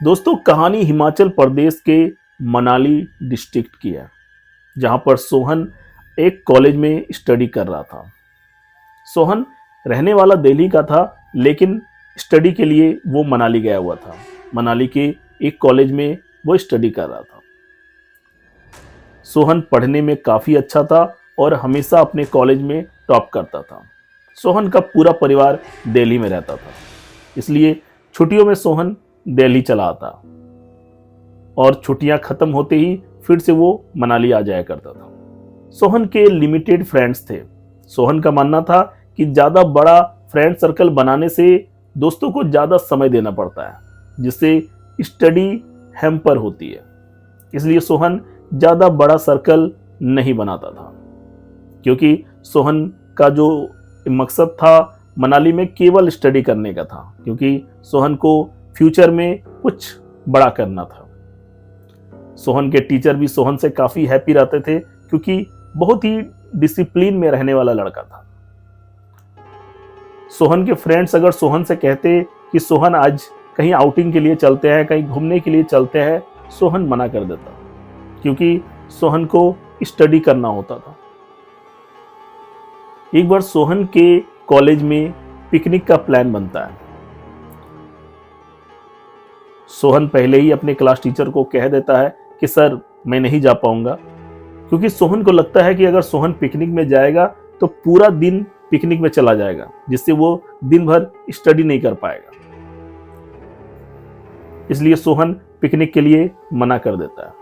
दोस्तों, कहानी हिमाचल प्रदेश के मनाली डिस्ट्रिक्ट की है, जहां पर सोहन एक कॉलेज में स्टडी कर रहा था। सोहन रहने वाला दिल्ली का था, लेकिन स्टडी के लिए वो मनाली गया हुआ था। मनाली के एक कॉलेज में वो स्टडी कर रहा था। सोहन पढ़ने में काफ़ी अच्छा था और हमेशा अपने कॉलेज में टॉप करता था। सोहन का पूरा परिवार दिल्ली में रहता था, इसलिए छुट्टियों में सोहन दिल्ली चला आता और छुट्टियां खत्म होते ही फिर से वो मनाली आ जाया करता था। सोहन के लिमिटेड फ्रेंड्स थे। सोहन का मानना था कि ज़्यादा बड़ा फ्रेंड सर्कल बनाने से दोस्तों को ज़्यादा समय देना पड़ता है, जिससे स्टडी हैम्पर होती है। इसलिए सोहन ज़्यादा बड़ा सर्कल नहीं बनाता था, क्योंकि सोहन का जो मकसद था मनाली में केवल स्टडी करने का था, क्योंकि सोहन को फ्यूचर में कुछ बड़ा करना था। सोहन के टीचर भी सोहन से काफ़ी हैप्पी रहते थे, क्योंकि बहुत ही डिसिप्लिन में रहने वाला लड़का था। सोहन के फ्रेंड्स अगर सोहन से कहते कि सोहन आज कहीं आउटिंग के लिए चलते हैं, कहीं घूमने के लिए चलते हैं, सोहन मना कर देता, क्योंकि सोहन को स्टडी करना होता था। एक बार सोहन के कॉलेज में पिकनिक का प्लान बनता है। सोहन पहले ही अपने क्लास टीचर को कह देता है कि सर, मैं नहीं जा पाऊंगा, क्योंकि सोहन को लगता है कि अगर सोहन पिकनिक में जाएगा तो पूरा दिन पिकनिक में चला जाएगा, जिससे वो दिन भर स्टडी नहीं कर पाएगा। इसलिए सोहन पिकनिक के लिए मना कर देता है।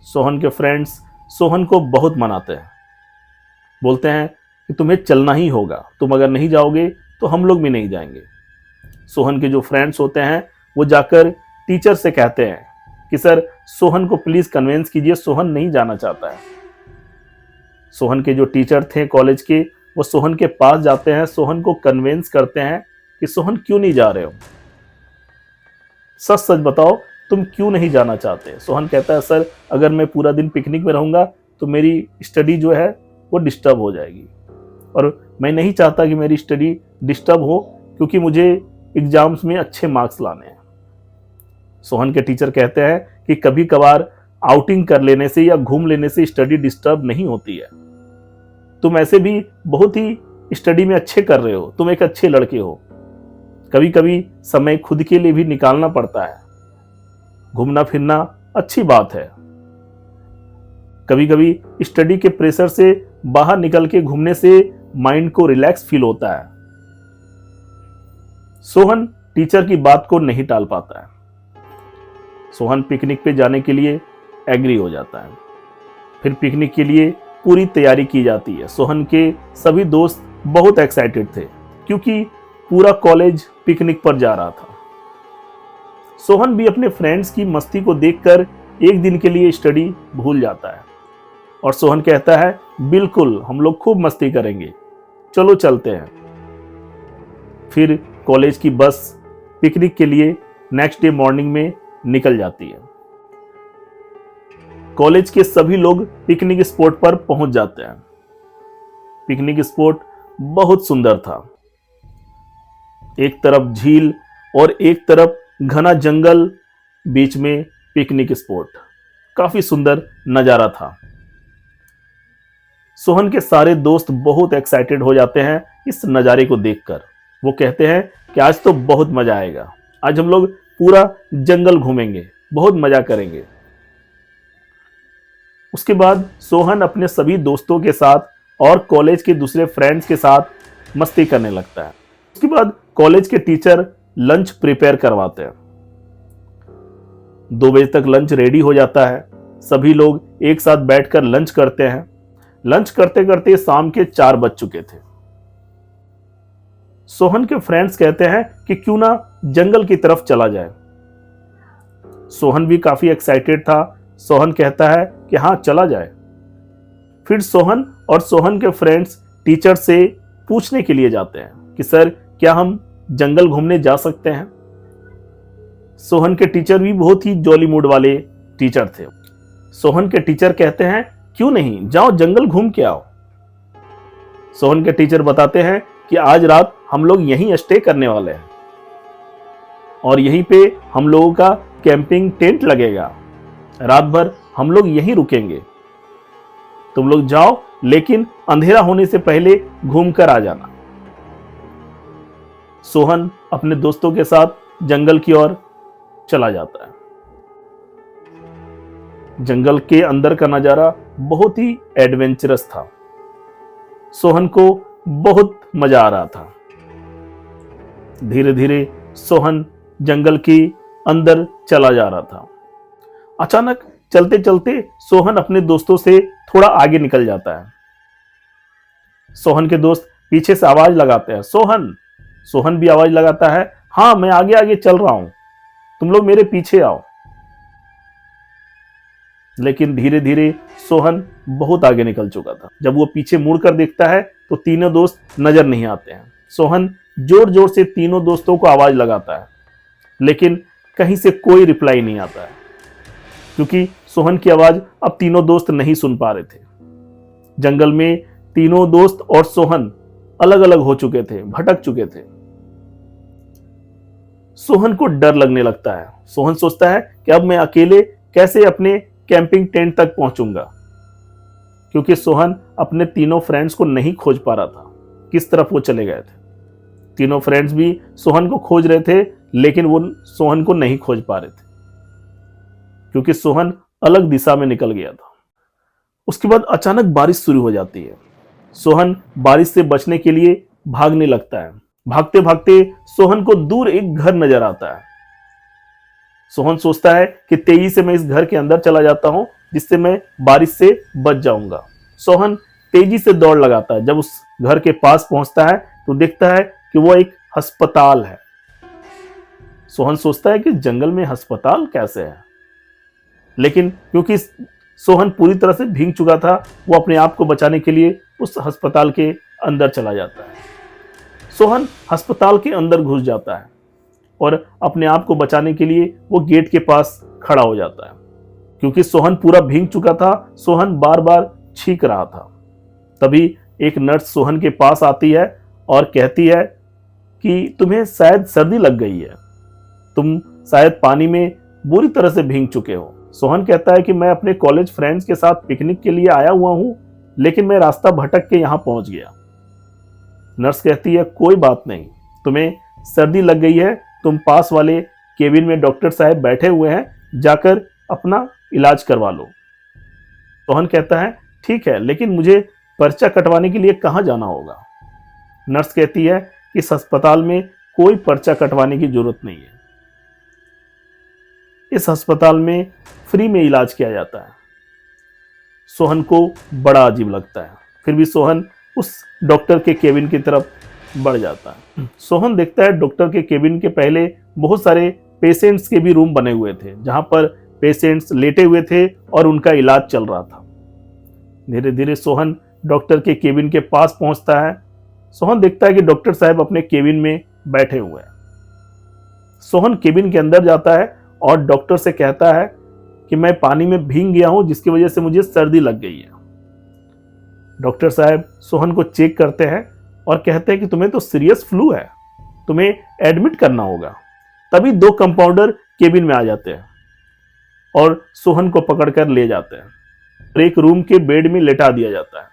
सोहन के फ्रेंड्स सोहन को बहुत मनाते हैं, बोलते हैं कि तुम्हें चलना ही होगा, तुम अगर नहीं जाओगे तो हम लोग भी नहीं जाएंगे। सोहन के जो फ्रेंड्स होते हैं वो जाकर टीचर से कहते हैं कि सर, सोहन को प्लीज कन्विंस कीजिए, सोहन नहीं जाना चाहता है। सोहन के जो टीचर थे कॉलेज के, वो सोहन के पास जाते हैं, सोहन को कन्विंस करते हैं कि सोहन क्यों नहीं जा रहे हो, सच सच बताओ, तुम क्यों नहीं जाना चाहते। सोहन कहता है सर, अगर मैं पूरा दिन पिकनिक में रहूंगा तो मेरी स्टडी जो है वो डिस्टर्ब हो जाएगी, और मैं नहीं चाहता कि मेरी स्टडी डिस्टर्ब हो, क्योंकि मुझे एग्जाम्स में अच्छे मार्क्स लाने हैं। सोहन के टीचर कहते हैं कि कभी कभार आउटिंग कर लेने से या घूम लेने से स्टडी डिस्टर्ब नहीं होती है। तुम ऐसे भी बहुत ही स्टडी में अच्छे कर रहे हो, तुम एक अच्छे लड़के हो। कभी कभी समय खुद के लिए भी निकालना पड़ता है। घूमना फिरना अच्छी बात है। कभी कभी स्टडी के प्रेशर से बाहर निकल के घूमने से माइंड को रिलैक्स फील होता है। सोहन टीचर की बात को नहीं टाल पाता है। सोहन पिकनिक पे जाने के लिए एग्री हो जाता है। फिर पिकनिक के लिए पूरी तैयारी की जाती है। सोहन के सभी दोस्त बहुत एक्साइटेड थे, क्योंकि पूरा कॉलेज पिकनिक पर जा रहा था। सोहन भी अपने फ्रेंड्स की मस्ती को देखकर एक दिन के लिए स्टडी भूल जाता है और सोहन कहता है, बिल्कुल, हम लोग खूब मस्ती करेंगे, चलो चलते हैं। फिर कॉलेज की बस पिकनिक के लिए नेक्स्ट डे मॉर्निंग में निकल जाती है। कॉलेज के सभी लोग पिकनिक स्पॉट पर पहुंच जाते हैं। पिकनिक स्पॉट बहुत सुंदर था। एक तरफ झील और एक तरफ घना जंगल, बीच में पिकनिक स्पॉट। काफी सुंदर नजारा था। सोहन के सारे दोस्त बहुत एक्साइटेड हो जाते हैं इस नज़ारे को देखकर। वो कहते हैं कि आज तो बहुत मजा आएगा, आज हम लोग पूरा जंगल घूमेंगे, बहुत मजा करेंगे। उसके बाद सोहन अपने सभी दोस्तों के साथ और कॉलेज के दूसरे फ्रेंड्स के साथ मस्ती करने लगता है। उसके बाद कॉलेज के टीचर लंच प्रिपेयर करवाते हैं। 2 बजे तक लंच रेडी हो जाता है। सभी लोग एक साथ बैठकर लंच करते हैं। लंच करते करते शाम के 4 बज चुके थे। सोहन के फ्रेंड्स कहते हैं कि क्यों ना जंगल की तरफ चला जाए। सोहन भी काफी एक्साइटेड था। सोहन कहता है कि हाँ, चला जाए। फिर सोहन और सोहन के फ्रेंड्स टीचर से पूछने के लिए जाते हैं कि सर, क्या हम जंगल घूमने जा सकते हैं। सोहन के टीचर भी बहुत ही जॉली मूड वाले टीचर थे। सोहन के टीचर कहते हैं, क्यों नहीं, जाओ जंगल घूम के आओ। सोहन के टीचर बताते हैं कि आज रात हम लोग यहीं स्टे करने वाले हैं। और यहीं पे हम लोगों का कैंपिंग टेंट लगेगा। रात भर हम लोग यहीं रुकेंगे। तुम लोग जाओ, लेकिन अंधेरा होने से पहले घूम कर आ जाना। सोहन अपने दोस्तों के साथ जंगल की ओर चला जाता है। जंगल के अंदर का नजारा बहुत ही एडवेंचरस था। सोहन को बहुत मजा आ रहा था। धीरे धीरे सोहन जंगल के अंदर चला जा रहा था। अचानक चलते चलते सोहन अपने दोस्तों से थोड़ा आगे निकल जाता है। सोहन के दोस्त पीछे से आवाज लगाते हैं, सोहन। सोहन भी आवाज लगाता है, हाँ मैं आगे आगे चल रहा हूं, तुम लोग मेरे पीछे आओ। लेकिन धीरे धीरे सोहन बहुत आगे निकल चुका था। जब वो पीछे मुड़कर देखता है तो तीनों दोस्त नजर नहीं आते हैं। सोहन जोर जोर से तीनों दोस्तों को आवाज लगाता है, लेकिन कहीं से कोई रिप्लाई नहीं आता है, क्योंकि सोहन की आवाज अब तीनों दोस्त नहीं सुन पा रहे थे। जंगल में तीनों दोस्त और सोहन अलग अलग हो चुके थे, भटक चुके थे। सोहन को डर लगने लगता है। सोहन सोचता है कि अब मैं अकेले कैसे अपने कैंपिंग टेंट तक पहुंचूंगा, क्योंकि सोहन अपने तीनों फ्रेंड्स को नहीं खोज पा रहा था, किस तरफ वो चले गए थे। तीनों फ्रेंड्स भी सोहन को खोज रहे थे, लेकिन वो सोहन को नहीं खोज पा रहे थे, क्योंकि सोहन अलग दिशा में निकल गया था। उसके बाद अचानक बारिश शुरू हो जाती है। सोहन बारिश से बचने के लिए भागने लगता है। भागते भागते सोहन को दूर एक घर नजर आता है। सोहन सोचता है कि तेजी से मैं इस घर के अंदर चला जाता हूं, जिससे मैं बारिश से बच जाऊंगा। सोहन तेजी से दौड़ लगाता है। जब उस घर के पास पहुंचता है तो देखता है कि वो एक अस्पताल है। सोहन सोचता है कि जंगल में अस्पताल कैसे है, लेकिन क्योंकि सोहन पूरी तरह से भीग चुका था, वो अपने आप को बचाने के लिए उस अस्पताल के अंदर चला जाता है। सोहन अस्पताल के अंदर घुस जाता है और अपने आप को बचाने के लिए वो गेट के पास खड़ा हो जाता है। क्योंकि सोहन पूरा भीग चुका था, सोहन बार बार छींक रहा था। तभी एक नर्स सोहन के पास आती है और कहती है कि तुम्हें शायद सर्दी लग गई है, तुम शायद पानी में बुरी तरह से भीग चुके हो। सोहन कहता है कि मैं अपने कॉलेज फ्रेंड्स के साथ पिकनिक के लिए आया हुआ हूं, लेकिन मैं रास्ता भटक के यहां पहुंच गया। नर्स कहती है कोई बात नहीं, तुम्हें सर्दी लग गई है, तुम पास वाले केबिन में डॉक्टर साहब बैठे हुए हैं, जाकर अपना इलाज करवा लो। सोहन कहता है ठीक है, लेकिन मुझे पर्चा कटवाने के लिए कहां जाना होगा। नर्स कहती है कि इस अस्पताल में कोई पर्चा कटवाने की जरूरत नहीं है, इस अस्पताल में फ्री में इलाज किया जाता है। सोहन को बड़ा अजीब लगता है, फिर भी सोहन उस डॉक्टर के केबिन की तरफ बढ़ जाता है। सोहन देखता है डॉक्टर के केबिन के पहले बहुत सारे पेशेंट्स के भी रूम बने हुए थे, जहां पर पेशेंट्स लेटे हुए थे और उनका इलाज चल रहा था। धीरे धीरे सोहन डॉक्टर के केबिन के पास पहुंचता है। सोहन देखता है कि डॉक्टर साहब अपने केबिन में बैठे हुए हैं। सोहन केबिन के अंदर जाता है और डॉक्टर से कहता है कि मैं पानी में भीग गया हूं, जिसकी वजह से मुझे सर्दी लग गई है। डॉक्टर साहब सोहन को चेक करते हैं और कहते हैं कि तुम्हें तो सीरियस फ्लू है, तुम्हें एडमिट करना होगा। तभी दो कंपाउंडर केबिन में आ जाते हैं और सोहन को पकड़कर ले जाते हैं और एक रूम के बेड में लेटा दिया जाता है।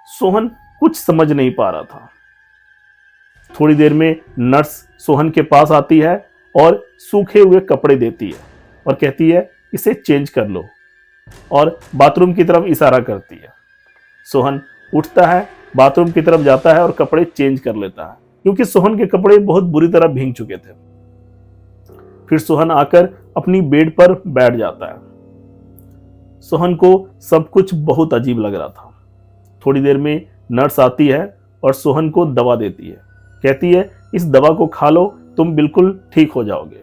सोहन कुछ समझ नहीं पा रहा था। थोड़ी देर में नर्स सोहन के पास आती है और सूखे हुए कपड़े देती है और कहती है इसे चेंज कर लो, और बाथरूम की तरफ इशारा करती है। सोहन उठता है, बाथरूम की तरफ जाता है और कपड़े चेंज कर लेता है, क्योंकि सोहन के कपड़े बहुत बुरी तरह भीग चुके थे। फिर सोहन आकर अपनी बेड पर बैठ जाता है। सोहन को सब कुछ बहुत अजीब लग रहा था। थोड़ी देर में नर्स आती है और सोहन को दवा देती है, कहती है इस दवा को खा लो, तुम बिल्कुल ठीक हो जाओगे।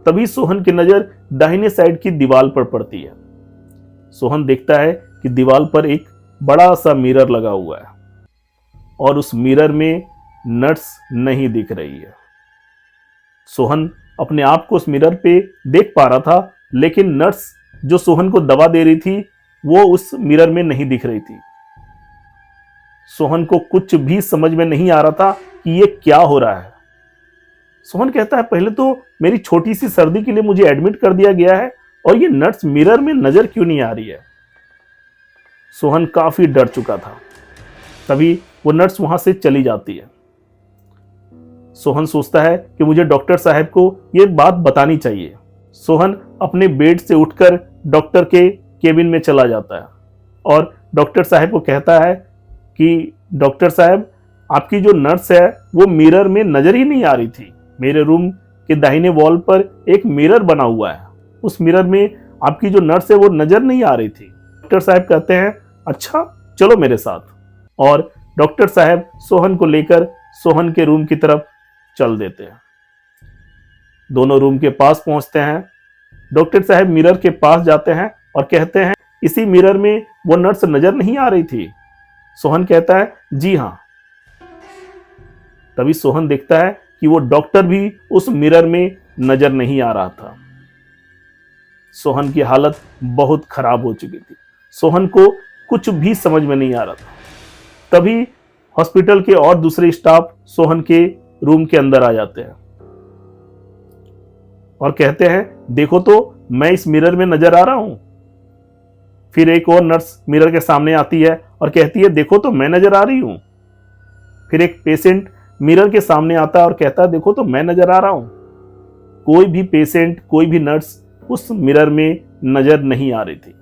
तभी सोहन की नजर दाहिने साइड की दीवार पर पड़ती है। सोहन देखता है कि दीवार पर एक बड़ा सा मिरर लगा हुआ है और उस मिरर में नर्स नहीं दिख रही है। सोहन अपने आप को उस मिरर पे देख पा रहा था, लेकिन नर्स जो सोहन को दवा दे रही थी वो उस मिरर में नहीं दिख रही थी। सोहन को कुछ भी समझ में नहीं आ रहा था कि ये क्या हो रहा है। सोहन कहता है पहले तो मेरी छोटी सी सर्दी के लिए मुझे एडमिट कर दिया गया है और ये नर्स मिरर में नजर क्यों नहीं आ रही है। सोहन काफी डर चुका था। तभी वो नर्स वहां से चली जाती है। सोहन सोचता है कि मुझे डॉक्टर साहब को ये बात बतानी चाहिए। सोहन अपने बेड से उठकर डॉक्टर के केबिन में चला जाता है और डॉक्टर साहब को कहता है कि डॉक्टर साहब, आपकी जो नर्स है वो मिरर में नजर ही नहीं आ रही थी। मेरे रूम के दाहिने वॉल पर एक मिरर बना हुआ है, उस मिरर में आपकी जो नर्स है वो नजर नहीं आ रही थी। डॉक्टर साहब कहते हैं अच्छा चलो मेरे साथ, और डॉक्टर साहब सोहन को लेकर सोहन के रूम की तरफ चल देते हैं। दोनों रूम के पास पहुंचते हैं। डॉक्टर साहब मिरर के पास जाते हैं और कहते हैं इसी मिरर में वो नर्स नजर नहीं आ रही थी। सोहन कहता है जी हां। तभी सोहन देखता है कि वो डॉक्टर भी उस मिरर में नजर नहीं आ रहा था। सोहन की हालत बहुत खराब हो चुकी थी। सोहन को कुछ भी समझ में नहीं आ रहा था। तभी हॉस्पिटल के और दूसरे स्टाफ सोहन के रूम के अंदर आ जाते हैं और कहते हैं देखो तो मैं इस मिरर में नजर आ रहा हूं। फिर एक और नर्स मिरर के सामने आती है और कहती है देखो तो मैं नजर आ रही हूं। फिर एक पेशेंट मिरर के सामने आता है और कहता है देखो तो मैं नजर आ रहा हूं। कोई भी पेशेंट, कोई भी नर्स उस मिरर में नजर नहीं आ रही थी।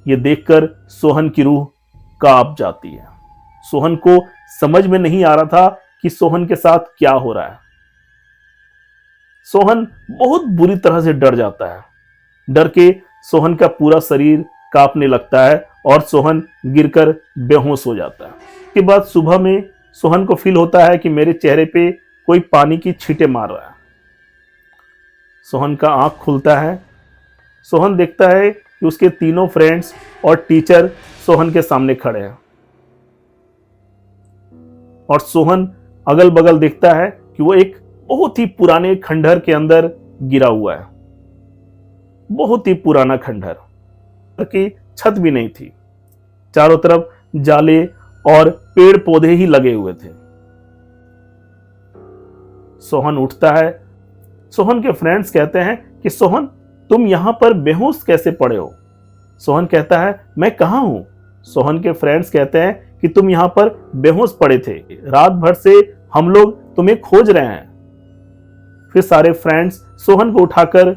यह देखकर सोहन की रूह कांप जाती है। सोहन को समझ में नहीं आ रहा था कि सोहन के साथ क्या हो रहा है। सोहन बहुत बुरी तरह से डर जाता है। डर के सोहन का पूरा शरीर कांपने लगता है और सोहन गिरकर बेहोश हो जाता है। इसके बाद सुबह में सोहन को फील होता है कि मेरे चेहरे पे कोई पानी की छींटें मार रहा है। सोहन का आंख खुलता है। सोहन देखता है कि उसके तीनों फ्रेंड्स और टीचर सोहन के सामने खड़े हैं और सोहन अगल बगल देखता है कि वो एक बहुत ही पुराने खंडहर के अंदर गिरा हुआ है। बहुत ही पुराना खंडहर की छत भी नहीं थी। चारों तरफ जाले और पेड़ पौधे ही लगे हुए थे। सोहन उठता है। सोहन के फ्रेंड्स कहते हैं कि सोहन तुम यहां पर बेहोश कैसे पड़े हो। सोहन कहता है मैं कहां हूं। सोहन के फ्रेंड्स कहते हैं कि तुम यहां पर बेहोश पड़े थे, रात भर से हम लोग तुम्हें खोज रहे हैं। फिर सारे फ्रेंड्स सोहन को उठाकर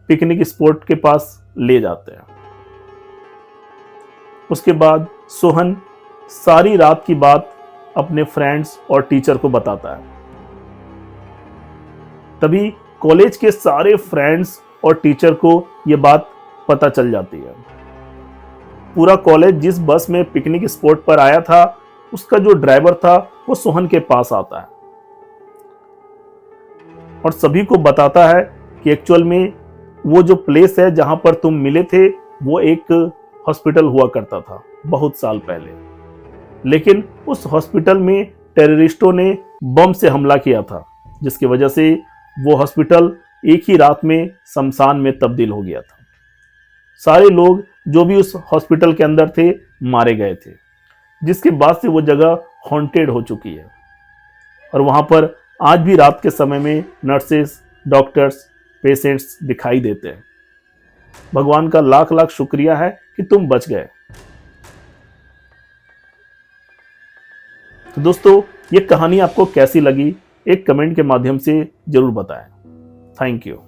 पिकनिक स्पॉट के पास ले जाते हैं। उसके बाद सोहन सारी रात की बात अपने फ्रेंड्स और टीचर को बताता है। तभी कॉलेज के सारे फ्रेंड्स और टीचर को यह बात पता चल जाती है। पूरा कॉलेज जिस बस में पिकनिक स्पॉट पर आया था उसका जो ड्राइवर था वो सोहन के पास आता है और सभी को बताता है कि एक्चुअल में वो जो प्लेस है जहां पर तुम मिले थे वो एक हॉस्पिटल हुआ करता था बहुत साल पहले। लेकिन उस हॉस्पिटल में टेररिस्टों ने बम से हमला किया था, जिसकी वजह से वो हॉस्पिटल एक ही रात में शमशान में तब्दील हो गया था। सारे लोग जो भी उस हॉस्पिटल के अंदर थे मारे गए थे, जिसके बाद से वो जगह हॉन्टेड हो चुकी है और वहां पर आज भी रात के समय में नर्सेस, डॉक्टर्स, पेशेंट्स दिखाई देते हैं। भगवान का लाख लाख शुक्रिया है कि तुम बच गए। तो दोस्तों, ये कहानी आपको कैसी लगी एक कमेंट के माध्यम से जरूर बताएं। Thank you.